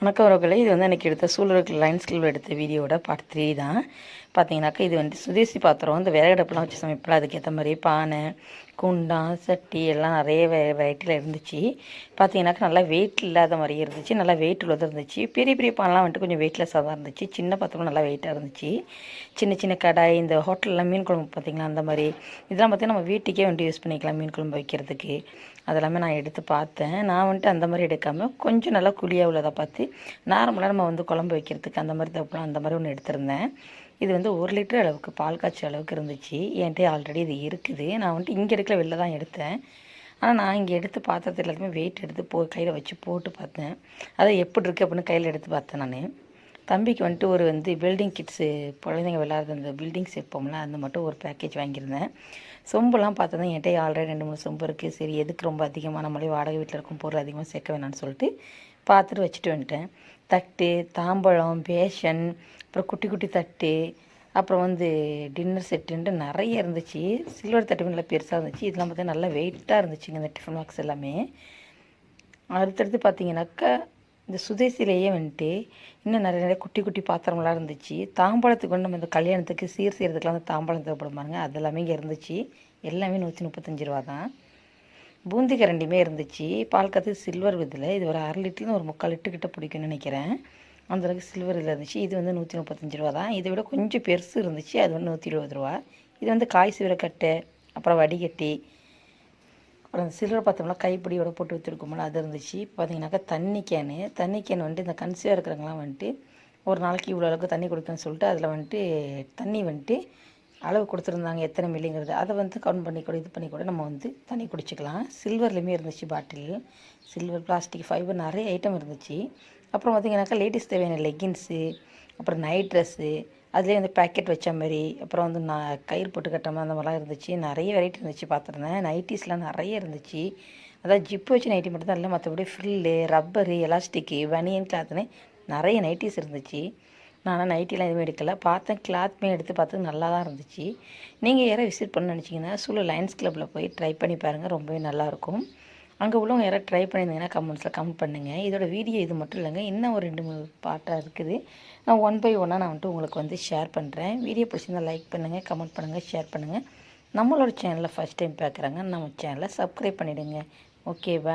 வணக்கம் உறவுகளே, இது வந்து எனக்கு எடுத்த சூழலுக்கு லைன் ஸ்கில் எடுத்த வீடியோட பார்ட் 3 தான். பார்த்தீங்கன்னாக்கா இது வந்து சுதேசி பாத்திரம், இந்த விறகடுப்புலாம் வச்சு சமைப்பல அதுக்கேற்ற மாதிரி பானை, குண்டான், சட்டி எல்லாம் நிறைய வெரைட்டியில் இருந்துச்சு. பார்த்தீங்கன்னாக்கா நல்லா வெயிட் இல்லாத மாதிரி இருந்துச்சு, நல்லா வெயிட் உள்ளதாக இருந்துச்சு. பெரிய பெரிய பானைலாம் வந்துட்டு கொஞ்சம் வெயிட்லெஸ்ஸாக தான் இருந்துச்சு. சின்ன பாத்திரம் நல்லா வெயிட்டாக இருந்துச்சு. சின்ன சின்ன கடாய், இந்த ஹோட்டலில் மீன் குழம்பு பார்த்திங்களா அந்த மாதிரி இதெல்லாம் பார்த்திங்கன்னா நம்ம வீட்டுக்கே வந்துட்டு யூஸ் பண்ணிக்கலாம் மீன் குழம்பு வைக்கிறதுக்கு. அதெல்லாமே நான் எடுத்து பார்த்தேன். நான் வந்துட்டு அந்த மாதிரி எடுக்காமல் கொஞ்சம் நல்லா குழியாக உள்ளதை பார்த்து நார்மலாக நம்ம வந்து குழம்பு வைக்கிறதுக்கு அந்த மாதிரி தப்புலாம் அந்த மாதிரி ஒன்று எடுத்திருந்தேன். இது வந்து 1 லிட்டர் அளவுக்கு பால் காய்ச்சி அளவுக்கு இருந்துச்சு. என்கிட்ட ஆல்ரெடி இது இருக்குது. நான் வந்துட்டு இங்கே எடுக்கல, வெளில தான் எடுத்தேன். ஆனால் நான் இங்கே எடுத்து பாத்திரத்தில் எல்லாத்தையுமே வெயிட் எடுத்து கையில் வச்சு போட்டு பார்த்தேன். அதை எப்படி இருக்குது அப்படின்னு கையில் எடுத்து பார்த்தேன். நான் தம்பிக்கு வந்துட்டு ஒரு வந்து பில்டிங் கிட்ஸு குழந்தைங்க விளையாடுற அந்த பில்டிங் செட் போம்ல அந்த மட்டும் ஒரு பேக்கேஜ் வாங்கியிருந்தேன். சொம்புலாம் பார்த்தா தான் என்கிட்ட ஆல்ரெடி 2-3 சொம்பு இருக்குது. சரி எதுக்கு ரொம்ப அதிகமாக நம்மளே வாடகை வீட்டில் இருக்கும் பொருள் அதிகமாக சேர்க்க வேணான்னு சொல்லிட்டு பார்த்துட்டு வச்சுட்டு வந்துட்டேன். தட்டு, தாம்பழம், பேஷன், அப்புறம் குட்டி குட்டி தட்டு, அப்புறம் வந்து டின்னர் செட்டுன்ட்டு நிறைய இருந்துச்சு. சில்வர் தட்டு நல்லா பெருசாக இருந்துச்சு. இதெல்லாம் பார்த்தா நல்லா வெயிட்டாக இருந்துச்சுங்க இந்த டிஃபன் பாக்ஸ் எல்லாமே. அடுத்தடுத்து பார்த்தீங்கன்னாக்கா இந்த சுதேசிலேயே வந்துட்டு இன்னும் நிறைய நிறைய குட்டி குட்டி பாத்திரம்லாம் இருந்துச்சு. தாம்பாளத்துக்கு வந்து நம்ம இந்த கல்யாணத்துக்கு சீர் செய்கிறதுக்குலாம் அந்த தாம்பாளம் தேவைப்படுமாங்க, அதெல்லாமே இங்கே இருந்துச்சு. எல்லாமே 135 ரூபா தான். பூந்தி கரண்டியுமே இருந்துச்சு. பால் காத்து சில்வர் இதில் இது ஒரு 1/2 லிட்டர்னு ஒரு 3/4 லிட்டர் கிட்ட பிடிக்கும்னு நினைக்கிறேன். அந்தளவுக்கு சில்வர் இதில் இருந்துச்சு. இது வந்து 135 ரூபா தான். இதை விட கொஞ்சம் பெருசு இருந்துச்சு, அது வந்து 120 ரூபா. இது வந்து காய் சீவரக்கட்டை, அப்புறம் வடிகட்டி, அப்புறம் சில்வர் பாத்திரம்லாம் கைப்பிடியோட போட்டு வச்சுருக்கோம்ல அது இருந்துச்சு. பார்த்தீங்கன்னாக்கா தண்ணி கேன் வந்துட்டு இந்த கன்சீவாக இருக்கிறவங்களாம் வந்துட்டு ஒரு நாளைக்கு இவ்வளோ அளவுக்கு தண்ணி குடிக்கணும்னு சொல்லிட்டு அதில் வந்துட்டு தண்ணி வந்துட்டு அளவு கொடுத்துருந்தாங்க, எத்தனை மில்லிங்கிறது அதை வந்து கவுண்ட் பண்ணி கூட இது பண்ணி கூட நம்ம வந்து தண்ணி குடிச்சிக்கலாம். சில்வர்லேயுமே இருந்துச்சு பாட்டில், சில்வர், பிளாஸ்டிக், ஃபைபர் நிறைய ஐட்டம் இருந்துச்சு. அப்புறம் பார்த்திங்கனாக்கா லேடிஸ் தேவையான லெகின்ஸு, அப்புறம் நைட் ட்ரெஸ்ஸு, அதுலேயே வந்து பேக்கெட் வச்ச மாதிரி, அப்புறம் வந்து நான் கயிறு போட்டு கட்டாமல் அந்த மாதிரிலாம் இருந்துச்சு. நிறைய வெரைட்டி இருந்துச்சு பார்த்துருந்தேன். நைட்டிஸ்லாம் நிறைய இருந்துச்சு. அதாவது ஜிப்பு வச்சு நைட்டி மட்டும் தான் இல்லை, மற்றபடி ஃப்ரில்லு, ரப்பரு, எலாஸ்டிக்கு, பனியன் கிளாத்துன்னு நிறைய நைட்டிஸ் இருந்துச்சு. நான் நைட்டிலாம் எதுவுமே எடுக்கலை, பார்த்தேன். கிளாத்துமே எடுத்து பார்த்தது நல்லா தான் இருந்துச்சு. நீங்கள் யாராவது விசிட் பண்ணணும்னு நினச்சிங்கன்னா சூழல் லயன்ஸ் கிளப்பில் போய் ட்ரை பண்ணி பாருங்கள், ரொம்பவே நல்லாயிருக்கும். அங்கே உள்ளவங்க யாராவது ட்ரை பண்ணியிருந்தீங்கன்னா கமெண்ட்ஸில் கமெண்ட் பண்ணுங்கள். இதோட வீடியோ இது மட்டும் இல்லைங்க, இன்னும் ஒரு 2-3 பார்ட்டாக இருக்குது. நான் 1 பை 1 நான் வந்துட்டு உங்களுக்கு வந்து ஷேர் பண்ணுறேன். வீடியோ பிடிச்சிருந்தால் லைக் பண்ணுங்கள், கமெண்ட் பண்ணுங்கள், ஷேர் பண்ணுங்கள். நம்மளோட சேனலில் ஃபஸ்ட் டைம் பார்க்குறாங்க, நம்ம சேனலை சப்ஸ்கிரைப் பண்ணிவிடுங்க. ஓகே, பாய்.